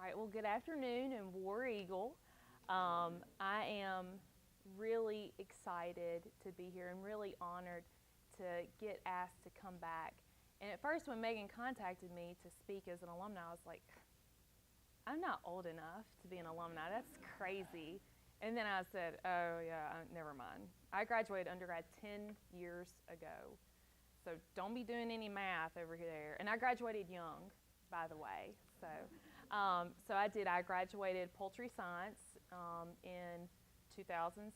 right, well, good afternoon in War Eagle. I am really excited to be here and really honored to get asked to come back. And at first, when Megan contacted me to speak as an alumni, I was like, I'm not old enough to be an alumni. That's crazy. And then I said, oh, yeah, never mind. I graduated undergrad 10 years ago. So don't be doing any math over there. And I graduated young, by the way. So I did. I graduated poultry science in 2006.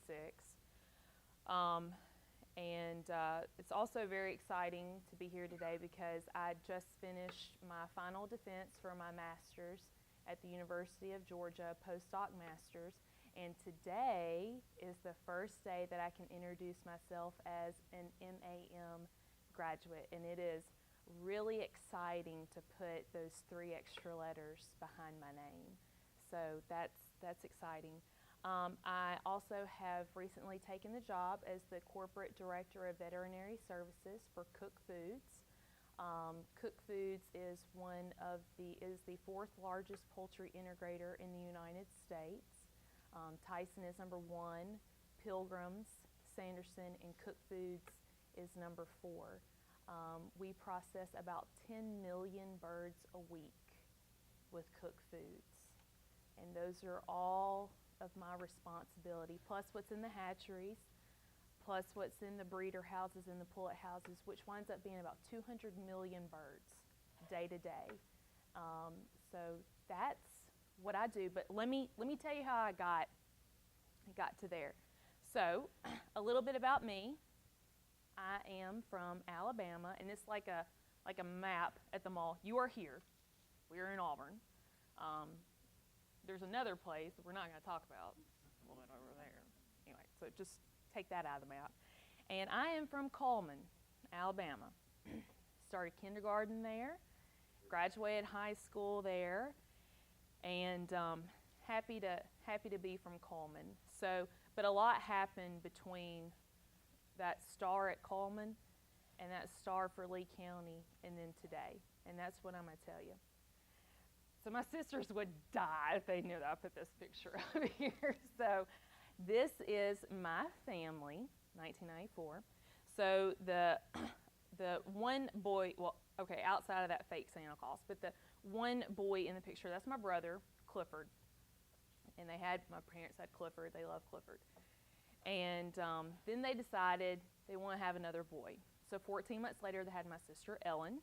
It's also very exciting to be here today because I just finished my final defense for my master's at the University of Georgia, postdoc master's. And today is the first day that I can introduce myself as an MAM graduate, and it is really exciting to put those 3 extra letters behind my name. So that's exciting. I also have recently taken the job as the Corporate Director of Veterinary Services for Cook Foods. Cook Foods is the 4th largest poultry integrator in the United States. Tyson is number 1, Pilgrim's, Sanderson, and Cook Foods is number 4. We process about 10 million birds a week with Cook Foods. And those are all of my responsibility, plus what's in the hatcheries, plus what's in the breeder houses and the pullet houses, which winds up being about 200 million birds day to day. So that's what I do. But let me tell you how I got to there. So a little bit about me. I am from Alabama, and it's like a map at the mall. You are here. We are in Auburn. There's another place that we're not going to talk about. A little bit over there. Anyway, so just take that out of the map. And I am from Coleman, Alabama. Started kindergarten there, graduated high school there, and happy to be from Coleman. So, but a lot happened between that star at Coleman and that star for Lee County and then today. And that's what I'm going to tell you. So my sisters would die if they knew that I put this picture up here. So this is my family, 1994. So the one boy, well, okay, outside of that fake Santa Claus, but the one boy in the picture, that's my brother, Clifford. And my parents had Clifford. They love Clifford. And then they decided they want to have another boy. So 14 months later, they had my sister, Ellen.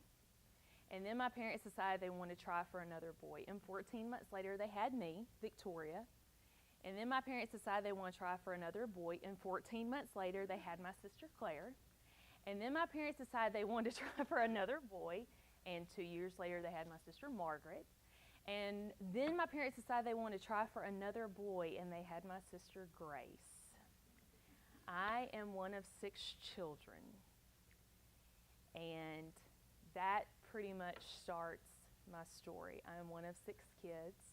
And then my parents decided they wanted to try for another boy. And 14 months later, they had me, Victoria. And then my parents decided they wanted to try for another boy. And 14 months later, they had my sister, Claire. And then my parents decided they wanted to try for another boy. And 2 years later, they had my sister, Margaret. And then my parents decided they wanted to try for another boy, and they had my sister, Grace. I am one of 6 children, and that pretty much starts my story. I am one of 6 kids,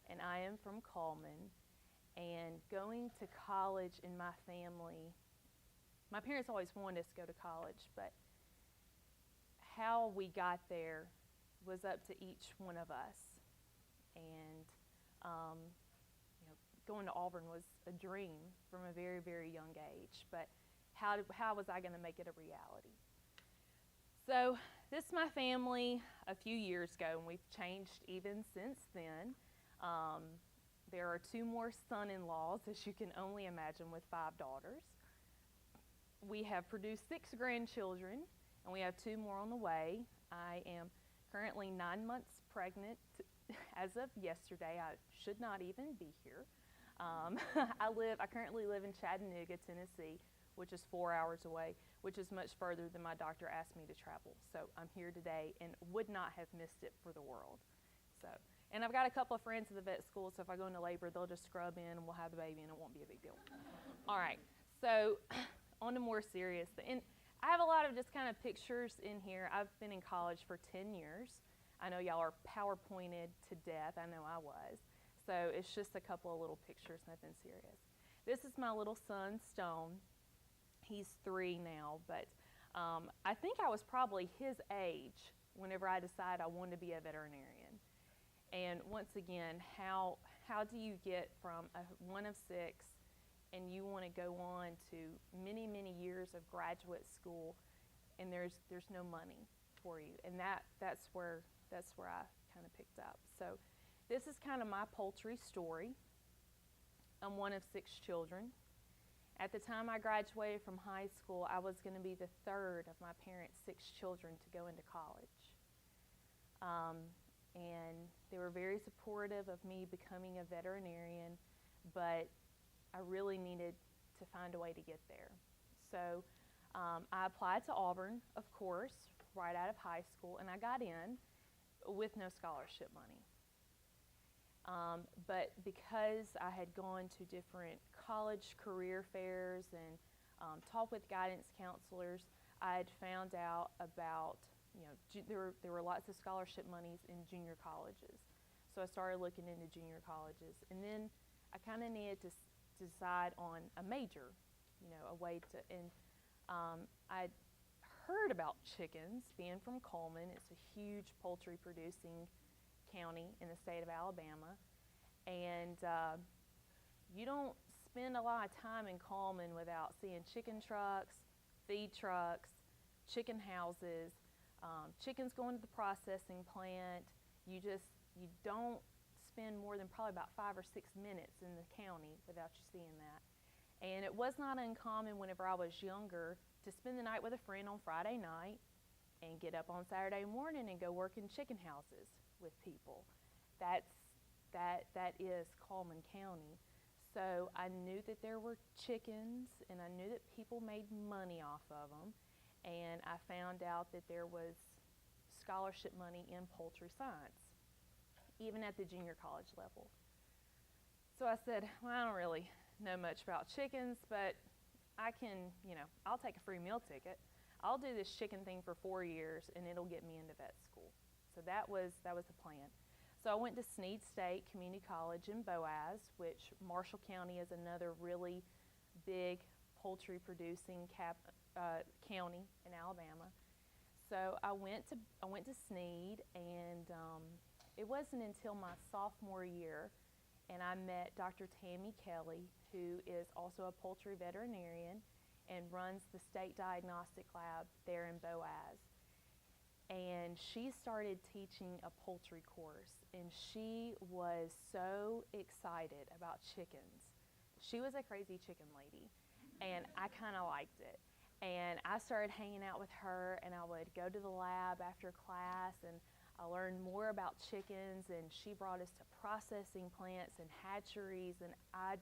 and I am from Coleman, and going to college in my family, my parents always wanted us to go to college, but how we got there was up to each one of us. And going to Auburn was a dream from a very, very young age. But how was I going to make it a reality? So this is my family a few years ago, and we've changed even since then. There are 2 more son-in-laws, as you can only imagine, with 5 daughters. We have produced 6 grandchildren, and we have 2 more on the way. I am currently 9 months pregnant. As of yesterday, I should not even be here. I currently live in Chattanooga, Tennessee, which is 4 hours away, which is much further than my doctor asked me to travel. So I'm here today and would not have missed it for the world. And I've got a couple of friends at the vet school, so if I go into labor, they'll just scrub in and we'll have the baby and it won't be a big deal. All right, so on to more serious. And I have a lot of just kind of pictures in here. I've been in college for 10 years. I know y'all are PowerPointed to death. I know I was. So it's just a couple of little pictures, nothing serious. This is my little son, Stone. He's 3 now, but I think I was probably his age whenever I decided I wanted to be a veterinarian. And once again, how do you get from a one of six and you want to go on to many, many years of graduate school, and there's no money for you? And that's where I kind of picked up. So this is kind of my poultry story. I'm one of six children. At the time I graduated from high school, I was going to be the third of my parents' six children to go into college. And they were very supportive of me becoming a veterinarian, but I really needed to find a way to get there. So I applied to Auburn, of course, right out of high school, and I got in with no scholarship money. But because I had gone to different college career fairs and talked with guidance counselors, I had found out about, there were lots of scholarship monies in junior colleges. So I started looking into junior colleges. And then I kind of needed to decide on a major, a way to, and I'd heard about chickens, being from Coleman. It's a huge poultry producing county in the state of Alabama. And you don't spend a lot of time in Coleman without seeing chicken trucks, feed trucks, chicken houses, chickens going to the processing plant. You don't spend more than probably about 5 or 6 minutes in the county without you seeing that. And it was not uncommon whenever I was younger to spend the night with a friend on Friday night and get up on Saturday morning and go work in chicken houses with people. That is Coleman County. So I knew that there were chickens, and I knew that people made money off of them, and I found out that there was scholarship money in poultry science, even at the junior college level. So I said, well, I don't really know much about chickens, but I can, I'll take a free meal ticket. I'll do this chicken thing for 4 years, and it'll get me into vet school. So that was the plan. So I went to Sneed State Community College in Boaz, which Marshall County is another really big poultry producing county in Alabama. So I went to Sneed, and it wasn't until my sophomore year, and I met Dr. Tammy Kelly, who is also a poultry veterinarian and runs the state diagnostic lab there in Boaz. And she started teaching a poultry course, and she was so excited about chickens. She was a crazy chicken lady, and I kind of liked it. And I started hanging out with her, and I would go to the lab after class, and I learned more about chickens, and she brought us to processing plants and hatcheries, and I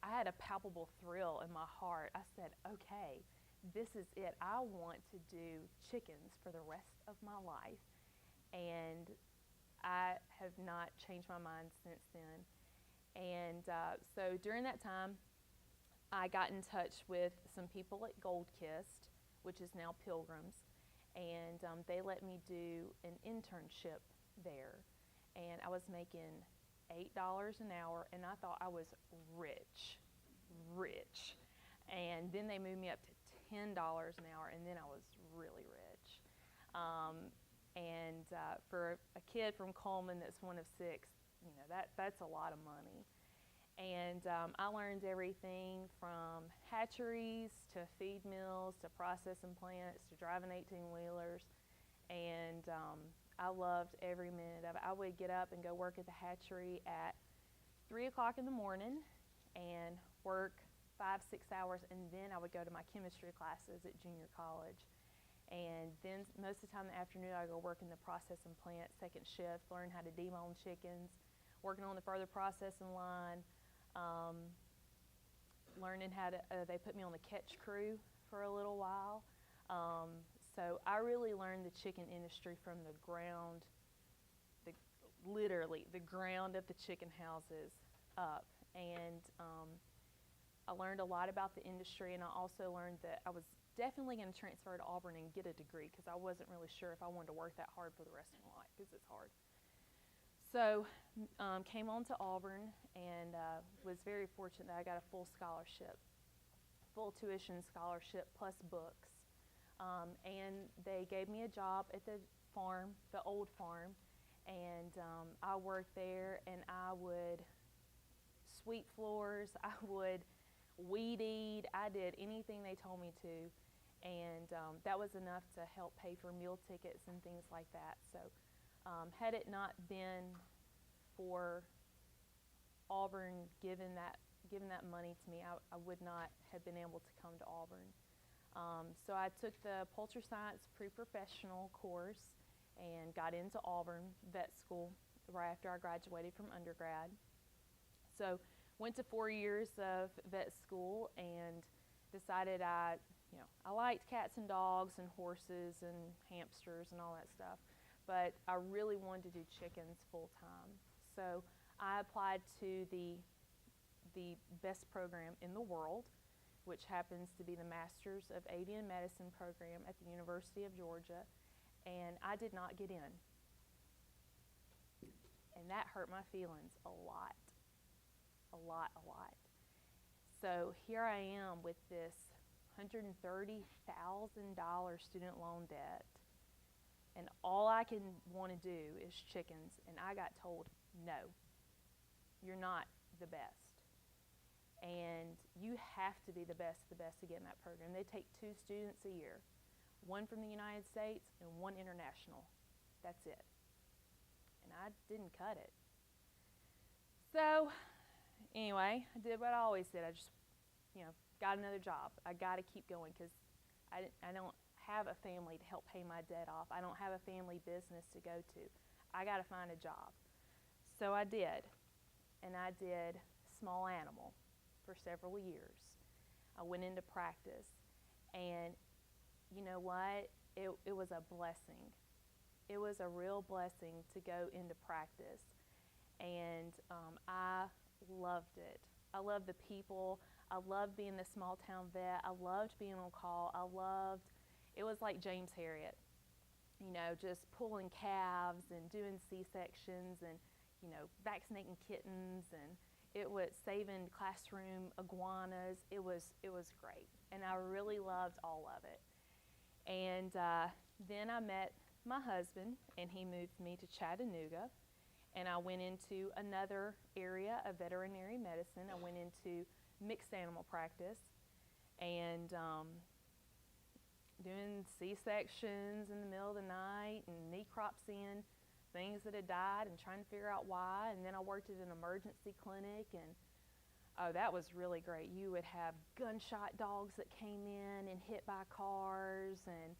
had a palpable thrill in my heart. I said, okay, this is it. I want to do chickens for the rest of my life. And I have not changed my mind since then. And so during that time, I got in touch with some people at Goldkist, which is now Pilgrims, and they let me do an internship there. And I was making $8 an hour, and I thought I was rich. And then they moved me up to $10 an hour, and then I was really rich. For a kid from Coleman that's one of six, that's a lot of money. And I learned everything from hatcheries to feed mills to processing plants to driving 18-wheelers, and I loved every minute of it. I would get up and go work at the hatchery at 3 o'clock in the morning and work 5-6 hours, and then I would go to my chemistry classes at junior college. And then most of the time in the afternoon, I would go work in the processing plant, second shift, learn how to debone chickens, working on the further processing line, learning how to, they put me on the catch crew for a little while. So I really learned the chicken industry from the ground, literally the ground of the chicken houses up. And I learned a lot about the industry, and I also learned that I was definitely going to transfer to Auburn and get a degree, because I wasn't really sure if I wanted to work that hard for the rest of my life, because it's hard. So came on to Auburn, and was very fortunate that I got a full scholarship, full tuition scholarship plus books. And they gave me a job at the farm, the old farm, And I worked there, and I would sweep floors, I would weed eat, I did anything they told me to, and that was enough to help pay for meal tickets and things like that. So had it not been for Auburn giving that money to me, I would not have been able to come to Auburn. So I took the Poultry Science pre-professional course and got into Auburn vet school right after I graduated from undergrad. So went to 4 years of vet school and decided I liked cats and dogs and horses and hamsters and all that stuff, but I really wanted to do chickens full time. So I applied to the best program in the world, which happens to be the Masters of Avian Medicine program at the University of Georgia, and I did not get in. And that hurt my feelings a lot. So here I am with this $130,000 student loan debt, and all I can want to do is chickens, and I got told, no, you're not the best. And you have to be the best to get in that program. They take 2 students a year, one from the United States and one international. That's it. And I didn't cut it. So anyway, I did what I always did. I just, got another job. I got to keep going because I don't have a family to help pay my debt off. I don't have a family business to go to. I got to find a job. So I did. And I did small animal for several years. I went into practice, and you know what? It was a blessing. It was a real blessing to go into practice, and I loved it. I loved the people. I loved being the small town vet. I loved being on call. It was like James Harriet, just pulling calves and doing C-sections and, vaccinating kittens, and it was saving classroom iguanas. It was great, and I really loved all of it. And then I met my husband, and he moved me to Chattanooga, and I went into another area of veterinary medicine. I went into mixed animal practice and doing C-sections in the middle of the night and necropsying things that had died and trying to figure out why. And then I worked at an emergency clinic, and that was really great. You would have gunshot dogs that came in and hit by cars and,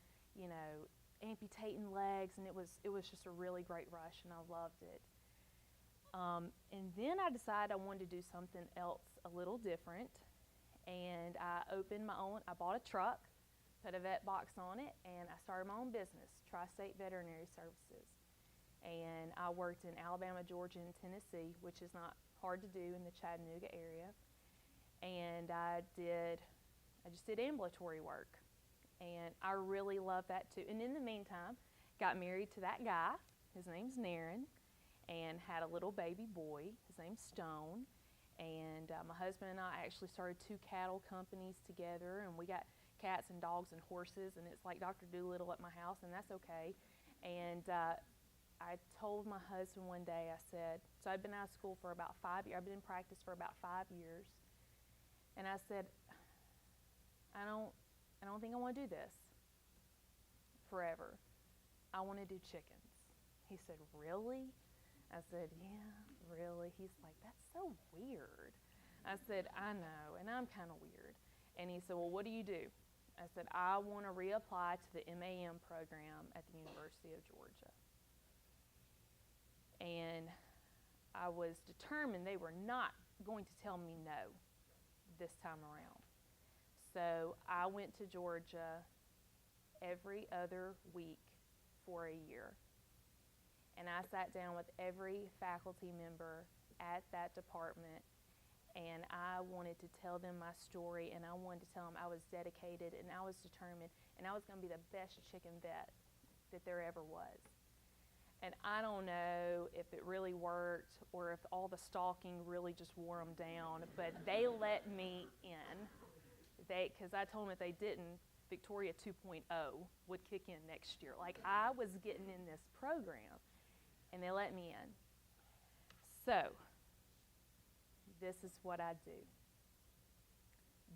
amputating legs, and it was just a really great rush, and I loved it. And then I decided I wanted to do something else a little different, and I bought a truck, put a vet box on it, and I started my own business, Tri-State Veterinary Services. And I worked in Alabama, Georgia, and Tennessee, which is not hard to do in the Chattanooga area. And I just did ambulatory work, and I really loved that too. And in the meantime, got married to that guy. His name's Naren, and had a little baby boy. His name's Stone. And my husband and I actually started 2 cattle companies together, and we got cats and dogs and horses, and it's like Dr. Doolittle at my house, and that's okay. And I told my husband one day, I said, so I'd been out of school for about 5 years. I've been in practice for about 5 years. And I said, I don't think I want to do this forever. I want to do chickens. He said, really? I said, yeah, really. He's like, that's so weird. I said, I know, and I'm kind of weird. And he said, well, what do you do? I said, I want to reapply to the MAM program at the University of Georgia. And I was determined they were not going to tell me no this time around. So I went to Georgia every other week for a year. And I sat down with every faculty member at that department, and I wanted to tell them my story, and I wanted to tell them I was dedicated, and I was determined, and I was going to be the best chicken vet that there ever was. And I don't know if it really worked or if all the stalking really just wore them down, but they let me in. Because I told them if they didn't, Victoria 2.0 would kick in next year. Like, I was getting in this program. and they let me in. So, this is what I do.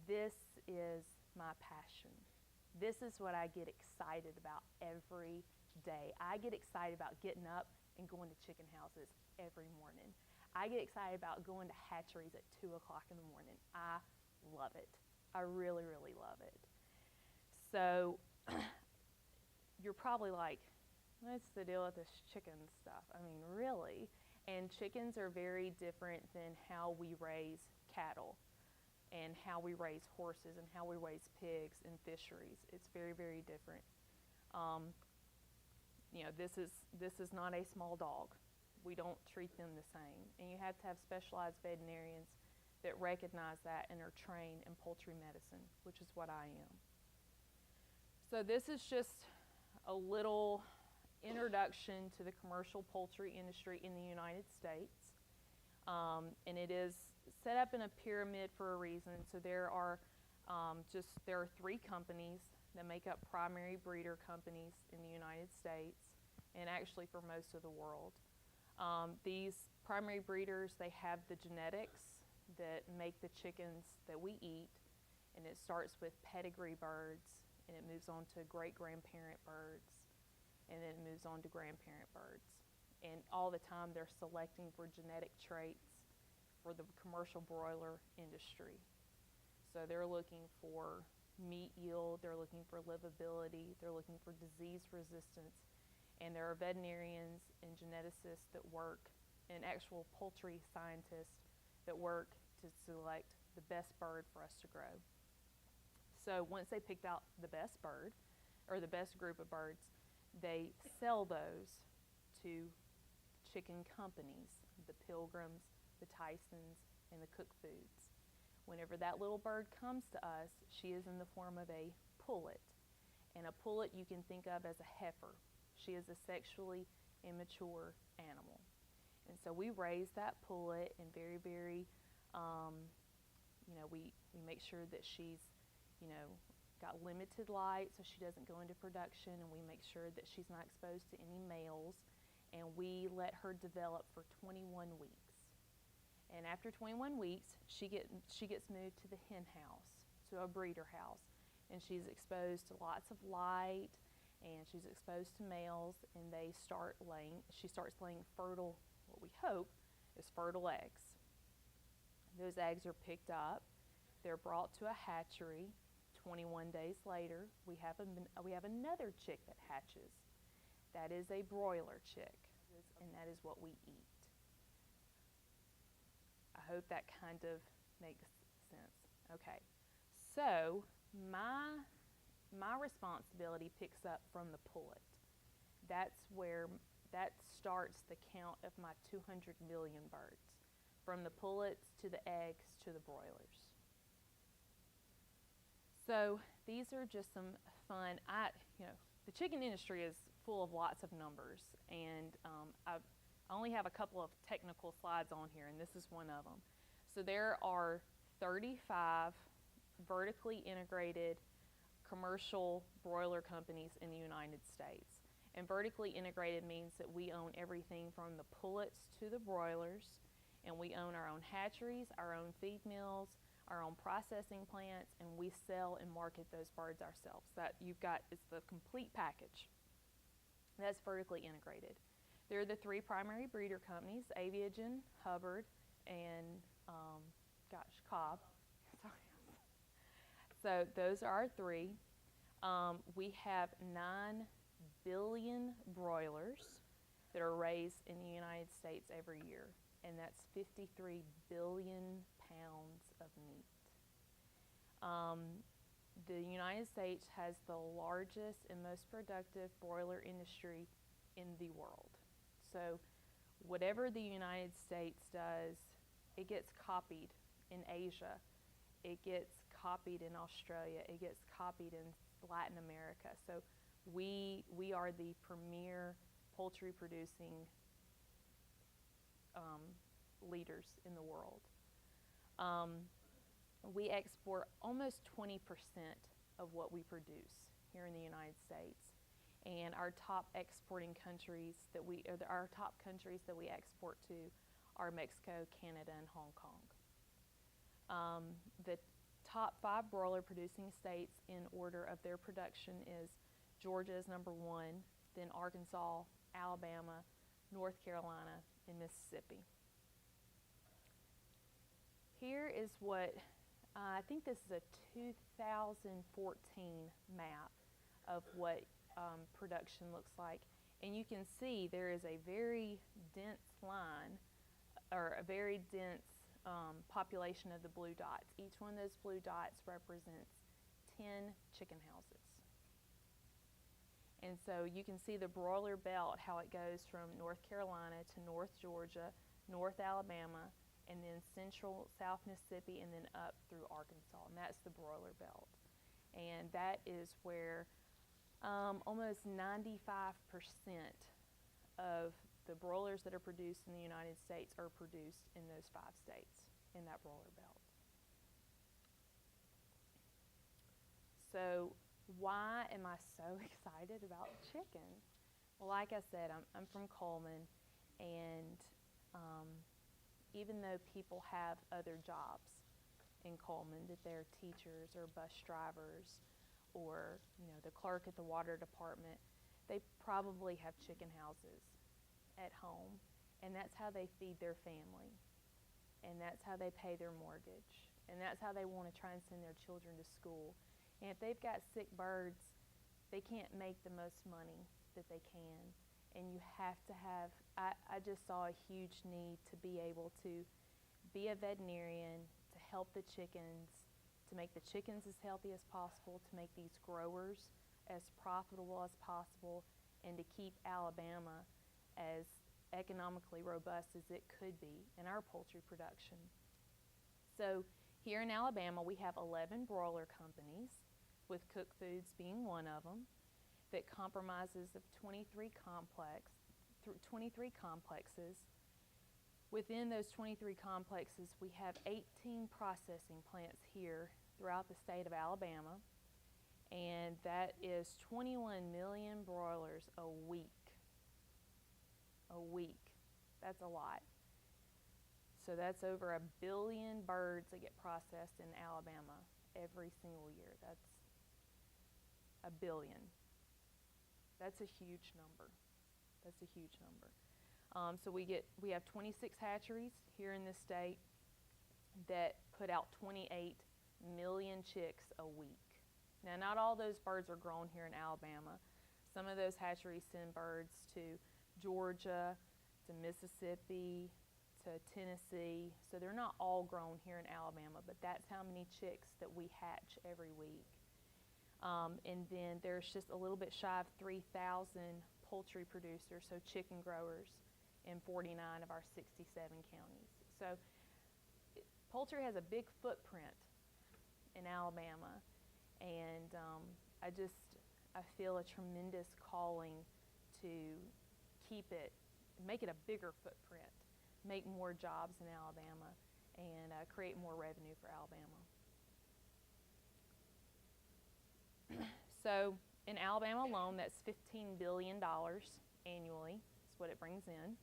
This is my passion. This is what I get excited about every day. I get excited about getting up and going to chicken houses every morning. I get excited about going to hatcheries at 2 o'clock in the morning. I love it. I really, really love it. So you're probably like, what's the deal with this chicken stuff? I mean, really? And chickens are very different than how we raise cattle and how we raise horses and how we raise pigs in fisheries. It's very, very different. This is not a small dog. We don't treat them the same. And you have to have specialized veterinarians that recognize that and are trained in poultry medicine, which is what I am. So this is just a little introduction to the commercial poultry industry in the United States. And it is set up in a pyramid for a reason. So there are 3 companies that make up primary breeder companies in the United States and actually for most of the world. These primary breeders, they have the genetics that make the chickens that we eat, and it starts with pedigree birds, and it moves on to great-grandparent birds, and then it moves on to grandparent birds. And all the time they're selecting for genetic traits for the commercial broiler industry. So they're looking for meat yield, they're looking for livability, they're looking for disease resistance, and there are veterinarians and geneticists that work, and actual poultry scientists that work to select the best bird for us to grow. So once they picked out the best bird, or the best group of birds, they sell those to chicken companies, the Pilgrims, the Tysons, and the Cook Foods. Whenever that little bird comes to us, she is in the form of a pullet. And a pullet you can think of as a heifer. She is a sexually immature animal. And so we raise that pullet and very, very, we make sure that she's, got limited light so she doesn't go into production, and we make sure that she's not exposed to any males, and we let her develop for 21 weeks. And after 21 weeks, she gets moved to the hen house, to a breeder house, and she's exposed to lots of light, and she's exposed to males, and she starts laying fertile, what we hope is fertile eggs. Those eggs are picked up, they're brought to a hatchery. 21 days later, we have another chick that hatches. That is a broiler chick, and that is what we eat. I hope that kind of makes sense. Okay, so my responsibility picks up from the pullet. That starts the count of my 200 million birds, from the pullets to the eggs to the broilers. So these are just some fun. The chicken industry is full of lots of numbers, and I only have a couple of technical slides on here, and this is one of them. So there are 35 vertically integrated commercial broiler companies in the United States. And vertically integrated means that we own everything from the pullets to the broilers, and we own our own hatcheries, our own feed mills, our own processing plants, and we sell and market those birds ourselves. It's the complete package. That's vertically integrated. There are the 3 primary breeder companies, Aviagen, Hubbard, and Cobb. So those are our 3. We have 9 billion broilers that are raised in the United States every year, and that's 53 billion pounds of meat. The United States has the largest and most productive broiler industry in the world. So whatever the United States does, it gets copied in Asia, it gets copied in Australia, it gets copied in Latin America. So we are the premier poultry producing leaders in the world. We export almost 20% of what we produce here in the United States. And our top exporting countries our top countries that we export to are Mexico, Canada, and Hong Kong. The top 5 broiler producing states in order of their production is Georgia is number 1, then Arkansas, Alabama, North Carolina, and Mississippi. Here is what, I think this is a 2014 map of what production looks like. And you can see there is a very dense line, or a very dense population of the blue dots. Each one of those blue dots represents 10 chicken houses. And so you can see the broiler belt, how it goes from North Carolina to North Georgia, North Alabama, and then central South Mississippi, and then up through Arkansas. And that's the broiler belt. And that is where almost 95% of the broilers that are produced in the United States are produced in those 5 states in that broiler belt. So why am I so excited about chicken? Well, like I said, I'm from Coleman, and even though people have other jobs in Coleman, that they're teachers or bus drivers or the clerk at the water department, they probably have chicken houses at home, and that's how they feed their family, and that's how they pay their mortgage, and that's how they want to try and send their children to school. And if they've got sick birds, they can't make the most money that they can, and you have to have, I just saw a huge need to be able to be a veterinarian, to help the chickens, to make the chickens as healthy as possible, to make these growers as profitable as possible, and to keep Alabama as economically robust as it could be in our poultry production. So here in Alabama, we have 11 broiler companies, with Cook Foods being one of them, that compromises of 23 complexes. Within those 23 complexes, we have 18 processing plants here throughout the state of Alabama, and that is 21 million broilers a week. A week. That's a lot. So that's over 1 billion birds that get processed in Alabama every single year. That's 1 billion. That's a huge number. That's a huge number. So we have 26 hatcheries here in this state that put out 28 million chicks a week. Now, not all those birds are grown here in Alabama. Some of those hatcheries send birds to Georgia, to Mississippi, to Tennessee. So they're not all grown here in Alabama, but that's how many chicks that we hatch every week. And then there's just a little bit shy of 3,000 poultry producers, so chicken growers, in 49 of our 67 counties. So poultry has a big footprint in Alabama, and I feel a tremendous calling to keep it, make it a bigger footprint, make more jobs in Alabama, and create more revenue for Alabama. So in Alabama alone, that's $15 billion annually. That's what it brings in.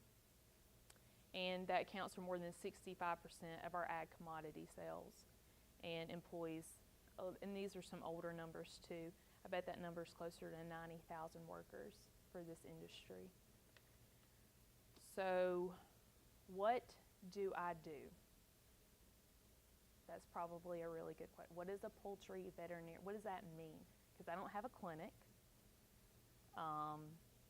And that accounts for more than 65% of our ag commodity sales and employees. And these are some older numbers too. I bet that number is closer to 90,000 workers for this industry. So what do I do? That's probably a really good question. What is a poultry veterinarian? What does that mean? Because I don't have a clinic.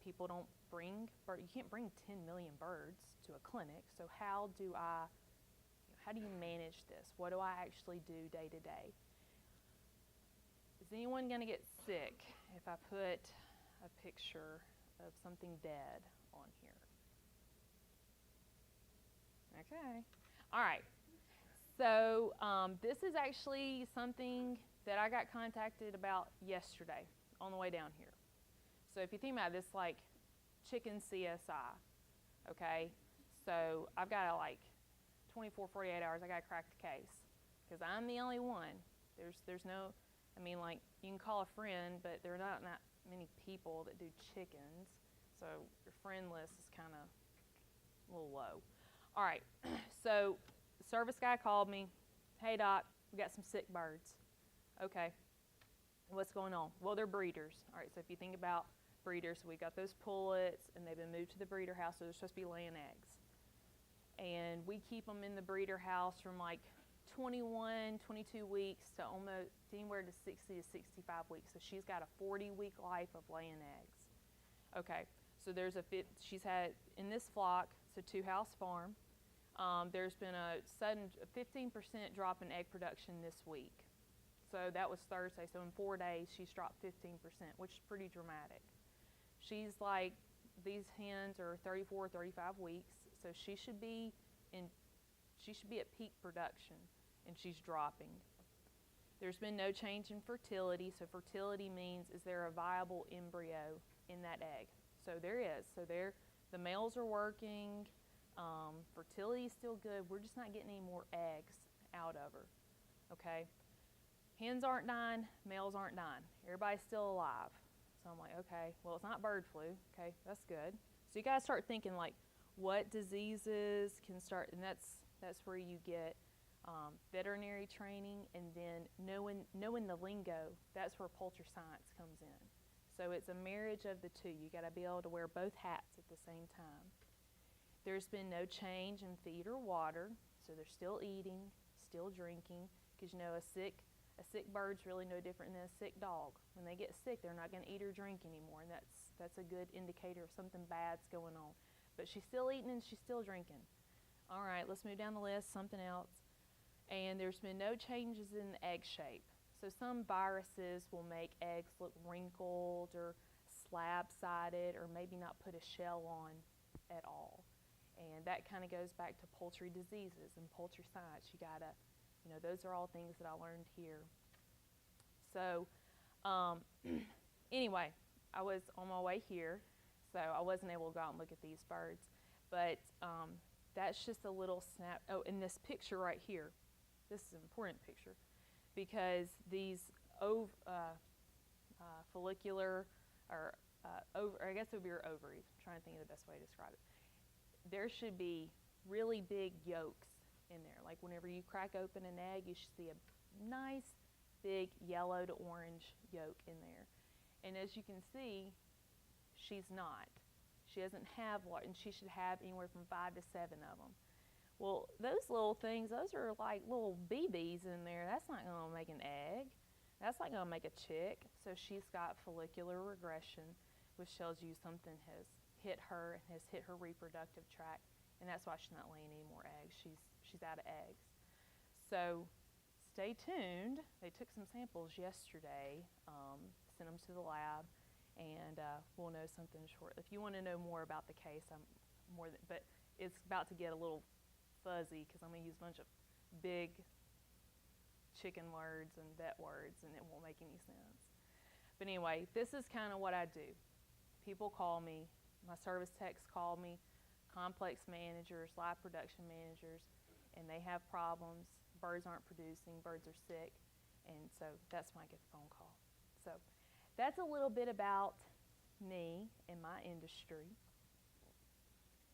People don't you can't bring 10 million birds to a clinic. So how do you manage this? What do I actually do day to day? Is anyone going to get sick if I put a picture of something dead on here? Okay. All right. So this is actually something that I got contacted about yesterday on the way down here. So if you think about this, like chicken CSI, okay? So I've got to 24, 48 hours, I got to crack the case because I'm the only one. There's no, you can call a friend, but there are not many people that do chickens, so your friend list is kind of a little low. All right, so the service guy called me. Hey, Doc, we got some sick birds. Okay, what's going on? Well, they're breeders. All right, so if you think about breeders, we got those pullets, and they've been moved to the breeder house, so they're supposed to be laying eggs. And we keep them in the breeder house from like 21, 22 weeks to almost anywhere to 60 to 65 weeks. So she's got a 40-week life of laying eggs. Okay, so she's had, in this flock, it's a two-house farm. There's been a sudden 15% drop in egg production this week. So that was Thursday. So in 4 days, she's dropped 15%, which is pretty dramatic. She's like, these hens are 34, 35 weeks, so she should be at peak production, and she's dropping. There's been no change in fertility. So fertility means, is there a viable embryo in that egg? So there is. So the males are working. Fertility is still good. We're just not getting any more eggs out of her. Okay? Hens aren't dying. Males aren't dying. Everybody's still alive. So I'm like, okay, well, it's not bird flu. Okay, that's good. So you got to start thinking, like, what diseases can start, and that's where you get veterinary training, and then knowing the lingo. That's where poultry science comes in. So it's a marriage of the two. You got to be able to wear both hats at the same time. There's been no change in feed or water, so they're still eating, still drinking, because you know a sick bird's really no different than a sick dog. When they get sick, they're not going to eat or drink anymore, and that's a good indicator of something bad's going on. But she's still eating and she's still drinking. All right, let's move down the list, something else. And there's been no changes in the egg shape. So some viruses will make eggs look wrinkled or slab-sided, or maybe not put a shell on at all. And that kind of goes back to poultry diseases and poultry science. You gotta, those are all things that I learned here. So anyway, I was on my way here, so I wasn't able to go out and look at these birds. But that's just a little snap. Oh, and this picture right here, this is an important picture, because these follicular, or I guess it would be your ovaries. I'm trying to think of the best way to describe it. There should be really big yolks in there. Like whenever you crack open an egg, you should see a nice big yellow to orange yolk in there. And as you can see, she's not. She doesn't have one, and she should have anywhere from 5 to 7 of them. Well, those little things, those are like little BBs in there. That's not going to make an egg. That's not going to make a chick. So she's got follicular regression, which tells you something has hit her reproductive tract, and that's why she's not laying any more eggs. She's out of eggs. So stay tuned. They took some samples yesterday, sent them to the lab, and we'll know something shortly. If you want to know more about the case, but it's about to get a little fuzzy because I'm going to use a bunch of big chicken words and vet words, and it won't make any sense. But anyway, this is kind of what I do. People call me. My service techs call me, complex managers, live production managers, and they have problems. Birds aren't producing, birds are sick, and so that's when I get the phone call. So that's a little bit about me and my industry,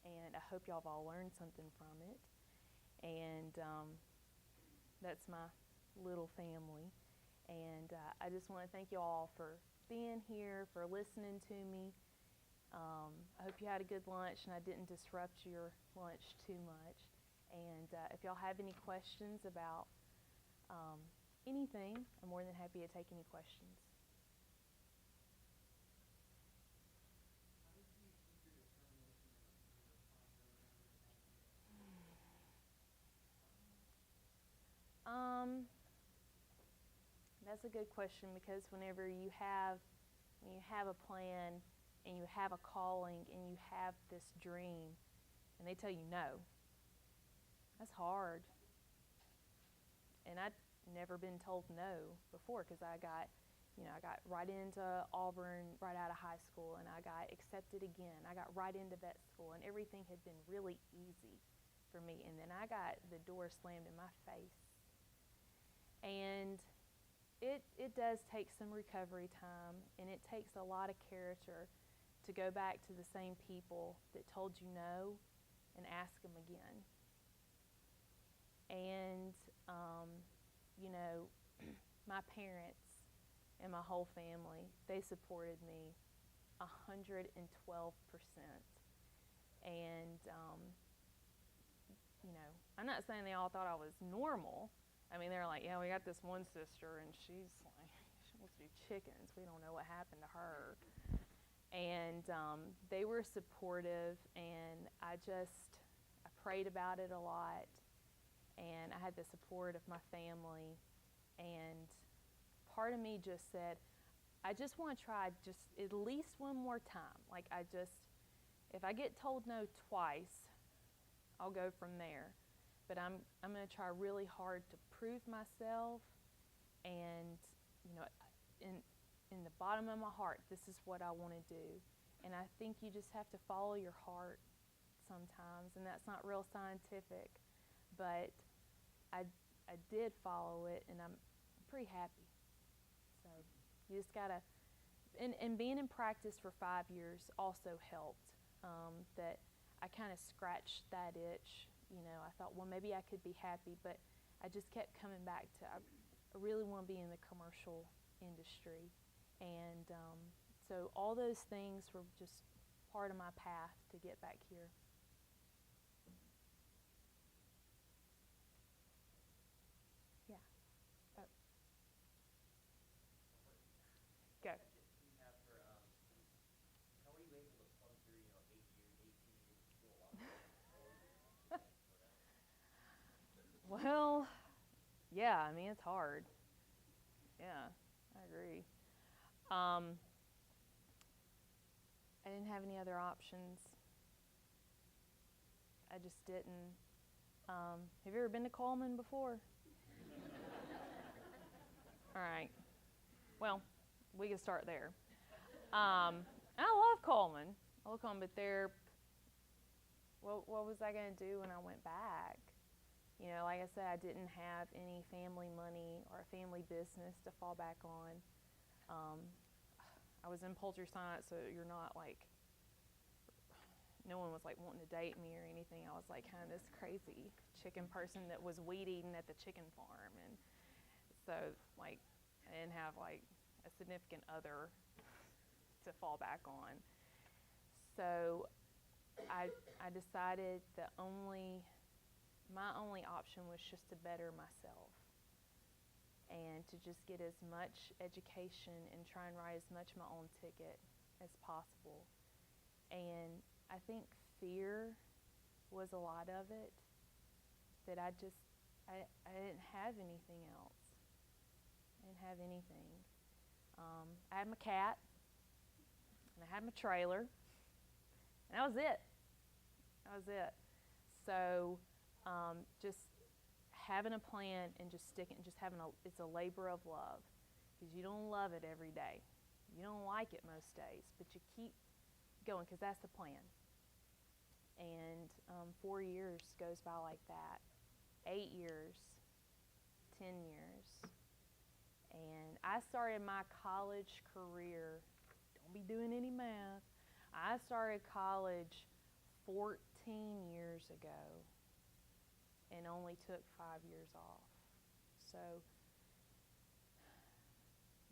and I hope y'all have all learned something from it. And that's my little family, and I just want to thank you all for being here, for listening to me. I hope you had a good lunch and I didn't disrupt your lunch too much. And if y'all have any questions about anything, I'm more than happy to take any questions. That's a good question, because whenever you have a plan and you have a calling and you have this dream and they tell you no, that's hard. And I'd never been told no before, because I got right into Auburn right out of high school, and I got accepted again. I got right into vet school, and everything had been really easy for me. And then I got the door slammed in my face. And it does take some recovery time, and it takes a lot of character to go back to the same people that told you no and ask them again. And, you know, my parents and my whole family, they supported me 112%. And, you know, I'm not saying they all thought I was normal. I mean, they're like, yeah, we got this one sister, and she's like, she wants to do chickens. We don't know what happened to her. And they were supportive, and I prayed about it a lot, and I had the support of my family. And part of me just said, I just want to try just at least one more time. Like, if I get told no twice, I'll go from there. But I'm going to try really hard to prove myself, and, you know, in the bottom of my heart, this is what I want to do. And I think you just have to follow your heart sometimes, and that's not real scientific, but I did follow it, and I'm pretty happy. So you just gotta, and being in practice for 5 years also helped. That I kind of scratched that itch. You know, I thought, well, maybe I could be happy, but I just kept coming back to, I really want to be in the commercial industry. And so all those things were just part of my path to get back here. Yeah. Oh. Go. Well, yeah, I mean, it's hard. Yeah, I agree. I didn't have any other options. I just didn't. Have you ever been to Coleman before? All right. Well, we can start there. I love Coleman. I love Coleman, but what was I going to do when I went back? You know, like I said, I didn't have any family money or a family business to fall back on. I was in poultry science, so you're not like, no one was like wanting to date me or anything. I was like kind of this crazy chicken person that was weed eating at the chicken farm. And so like I didn't have like a significant other to fall back on. So I decided that my only option was just to better myself and to just get as much education and try and write as much my own ticket as possible. And I think fear was a lot of it, that I didn't have anything else. I didn't have anything. I had my cat, and I had my trailer, and that was it. That was it. So just having a plan and just sticking, just it's a labor of love, because you don't love it every day. You don't like it most days, but you keep going because that's the plan. And 4 years goes by like that, 8 years, 10 years. And I started my college career, don't be doing any math, I started college 14 years ago and only took 5 years off. So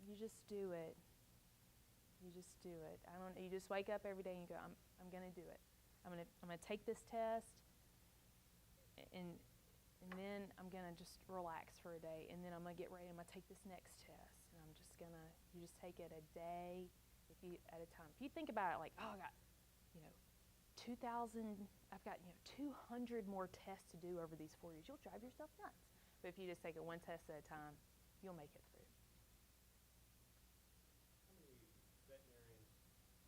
you just do it. You just do it. You just wake up every day and you go, I'm going to do it. I'm going to take this test, and then I'm going to just relax for a day, and then I'm going to get ready. I'm going to take this next test, and you just take it a day at a time. If you think about it like, oh, I got, 2,000, I've got, 200 more tests to do over these 4 years, you'll drive yourself nuts. But if you just take it one test at a time, you'll make it through. How many veterinarians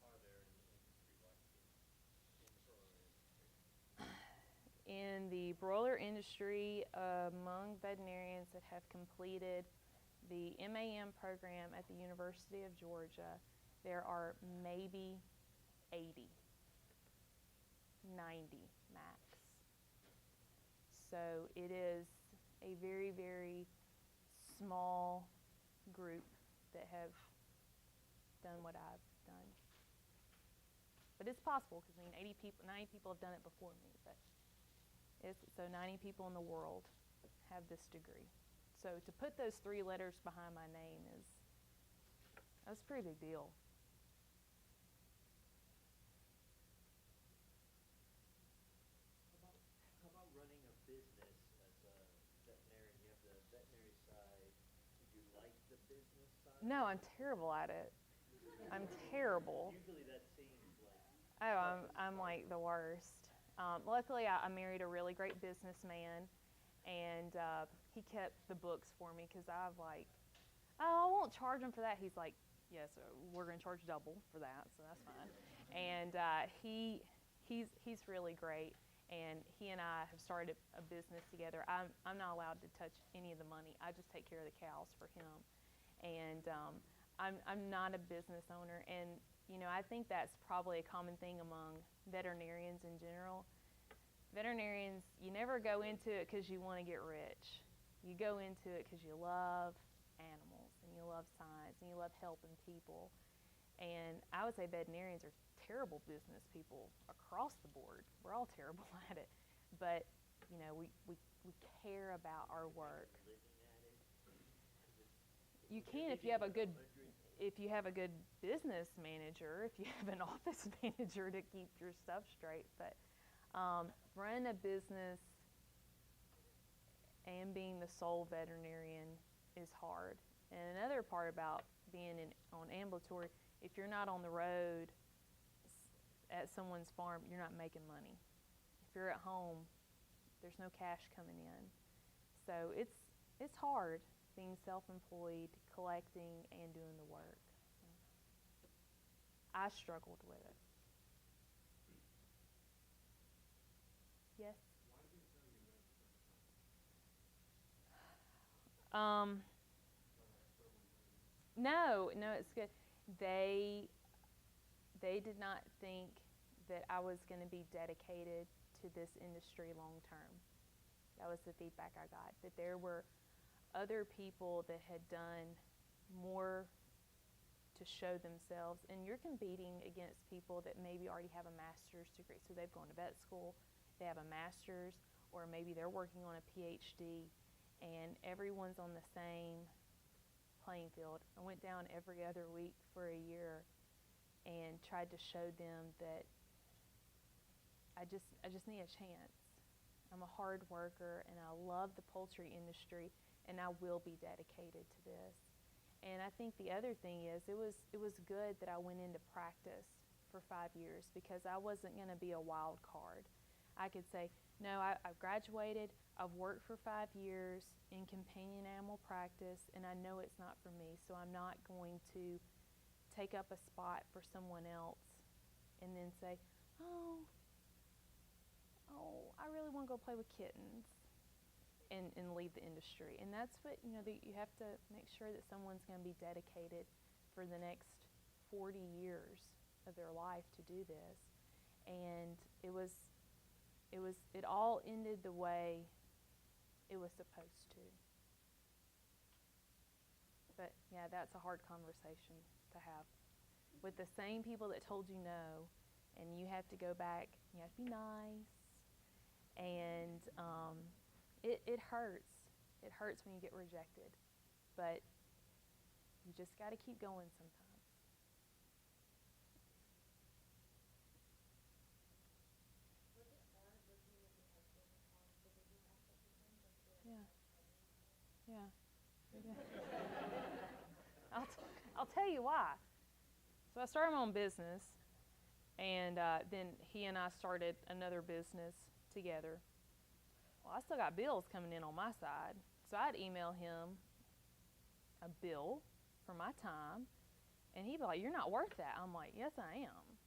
are there in the industry like you, in the broiler industry? In the broiler industry, among veterinarians that have completed the MAM program at the University of Georgia, there are maybe 80, 90 max. So it is a very, very small group that have done what I've done. But it's possible because 90 people have done it before me. But so 90 people in the world have this degree. So to put those 3 letters behind my name that's a pretty big deal. How about running a business as a veterinarian? You have the veterinary side. Did you like the business side? No, I'm terrible at it. I'm terrible. Usually that seems like... Oh, I'm like the worst. Luckily, I married a really great businessman, and he kept the books for me because I I won't charge him for that. He's like, yes, we're going to charge double for that, so that's fine. And he's really great, and he and I have started a business together. I'm not allowed to touch any of the money. I just take care of the cows for him, and I'm not a business owner. And I think that's probably a common thing among veterinarians in general. Veterinarians, you never go into it because you want to get rich. You go into it because you love animals, and you love science, and you love helping people. And I would say veterinarians are terrible business people across the board. We're all terrible at it. But, we care about our work. You can if you have a good business manager, if you have an office manager to keep your stuff straight. But running a business and being the sole veterinarian is hard. And another part about being on ambulatory, if you're not on the road at someone's farm, you're not making money. If you're at home, there's no cash coming in. So it's hard being self-employed, collecting, and doing the work. I struggled with it. Yes? No, it's good. They did not think that I was going to be dedicated to this industry long term. That was the feedback I got, that there were other people that had done more to show themselves, and you're competing against people that maybe already have a master's degree. So they've gone to vet school, they have a master's, or maybe they're working on a PhD, and everyone's on the same playing field. I went down every other week for a year and tried to show them that I just need a chance. I'm a hard worker, and I love the poultry industry, and I will be dedicated to this. And I think the other thing is it was good that I went into practice for 5 years, because I wasn't going to be a wild card. I could say, no, I've graduated, I've worked for 5 years in companion animal practice, and I know it's not for me, so I'm not going to take up a spot for someone else and then say, oh, I really want to go play with kittens, and leave the industry. And that's what, you have to make sure that someone's going to be dedicated for the next 40 years of their life to do this. And it all ended the way it was supposed to. But yeah, that's a hard conversation to have with the same people that told you no, and you have to go back, you have to be nice, and it hurts. It hurts when you get rejected, but you just got to keep going sometimes. Was it hard working with your husband on the business aspect of things? Yeah. I'll tell you why. So I started my own business, and then he and I started another business together. Well, I still got bills coming in on my side, so I'd email him a bill for my time, and he'd be like, "You're not worth that." I'm like, "Yes, I am."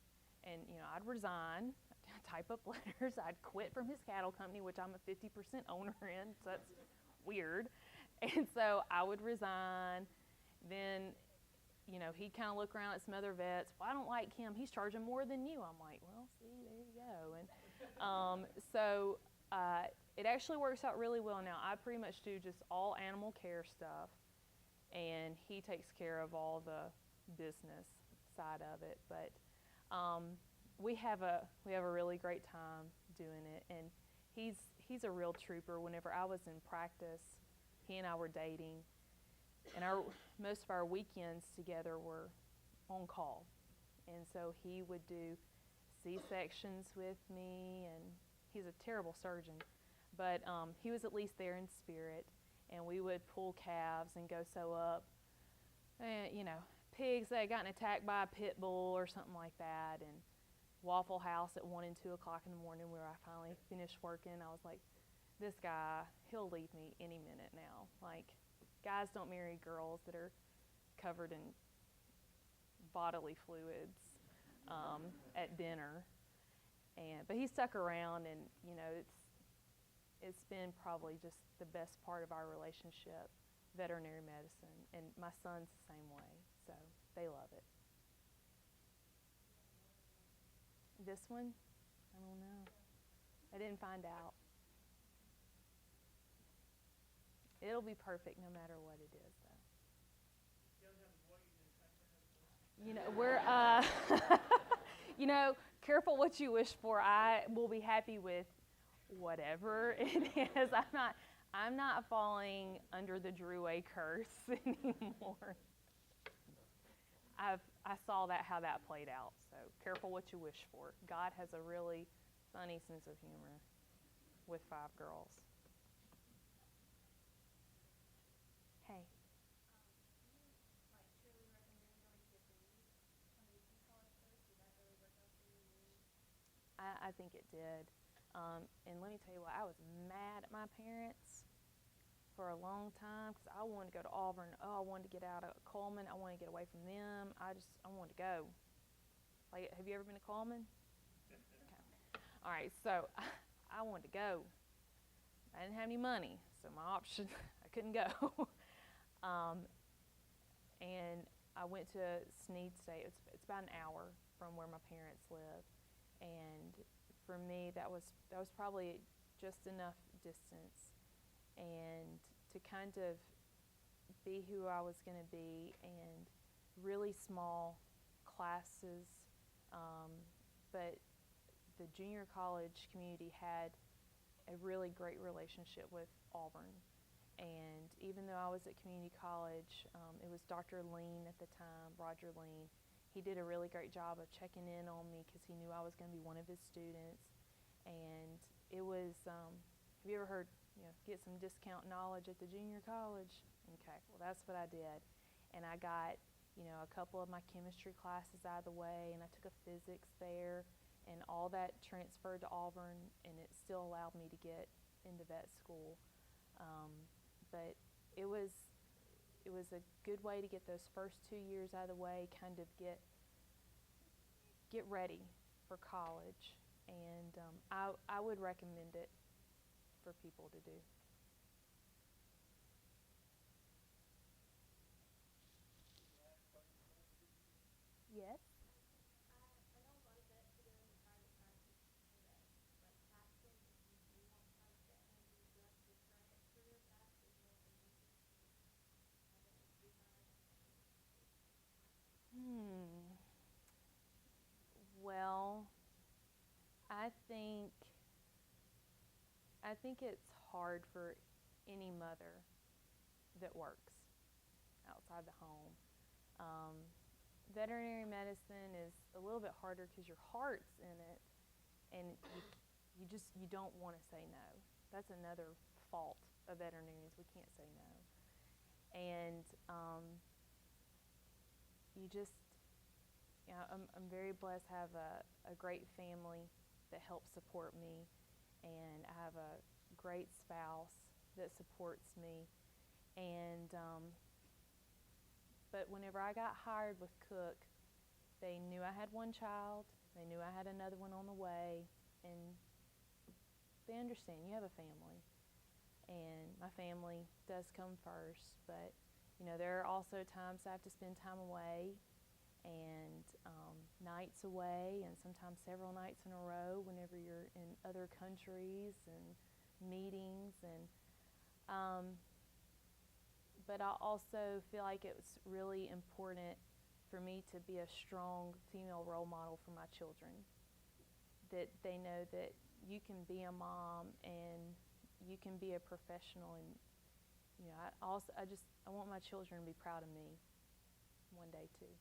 And I'd resign, I'd type up letters, I'd quit from his cattle company, which I'm a 50% owner in, so that's weird. And so I would resign. Then, he'd kind of look around at some other vets. Well, I don't like him. He's charging more than you. I'm like, well, see, there you go. And so it actually works out really well now. I pretty much do just all animal care stuff. and he takes care of all the business side of it. But we have a really great time doing it, and he's a real trooper. Whenever I was in practice, he and I were dating, and most of our weekends together were on call, and so he would do C-sections with me, and he's a terrible surgeon, but he was at least there in spirit, and we would pull calves and go sew up, pigs that had gotten attacked by a pit bull or something like that, and Waffle House at 1 and 2 o'clock in the morning where I finally finished working. I was like, this guy, he'll leave me any minute now. Like, guys don't marry girls that are covered in bodily fluids at dinner. But he stuck around, and it's been probably just the best part of our relationship, veterinary medicine, and my son's the same way, so they love it. This one? I don't know. I didn't find out. It'll be perfect no matter what it is, though. We're, careful what you wish for. I will be happy with whatever it is. I'm not falling under the Drouet curse anymore. I saw how that played out. So careful what you wish for. God has a really funny sense of humor with 5 girls. Hey. I think it did. And let me tell you what, I was mad at my parents for a long time because I wanted to go to Auburn. Oh, I wanted to get out of Coleman. I wanted to get away from them. I wanted to go. Like, have you ever been to Coleman? Okay. All right, so I wanted to go. I didn't have any money, so my option, I couldn't go. And I went to Sneed State. It's about an hour from where my parents live. And for me, that was probably just enough distance, and to kind of be who I was going to be, and really small classes. But the junior college community had a really great relationship with Auburn. And even though I was at community college, it was Dr. Lean at the time, Roger Lean. He did a really great job of checking in on me because he knew I was going to be one of his students. And it was, have you ever heard, get some discount knowledge at the junior college? Okay, well, that's what I did. And I got, a couple of my chemistry classes out of the way, and I took a physics there, and all that transferred to Auburn, and it still allowed me to get into vet school. But it was a good way to get those first 2 years out of the way, kind of get ready for college, and I would recommend it for people to do. Yes? I know a lot of vets who go into private practice for that, like passing, if you do want private vet, maybe you have to try it career path as well as an Well, I think it's hard for any mother that works outside the home. Veterinary medicine is a little bit harder because your heart's in it, and you don't want to say no. That's another fault of veterinarians. We can't say no. And I'm very blessed to have a great family that helps support me, and I have a great spouse that supports me. And but whenever I got hired with Cook, they knew I had one child, they knew I had another one on the way, and they understand you have a family. And my family does come first, but there are also times I have to spend time away, and nights away, and sometimes several nights in a row whenever you're in other countries and meetings. And but I also feel like it's really important for me to be a strong female role model for my children. That they know that you can be a mom and you can be a professional, and I want my children to be proud of me one day too.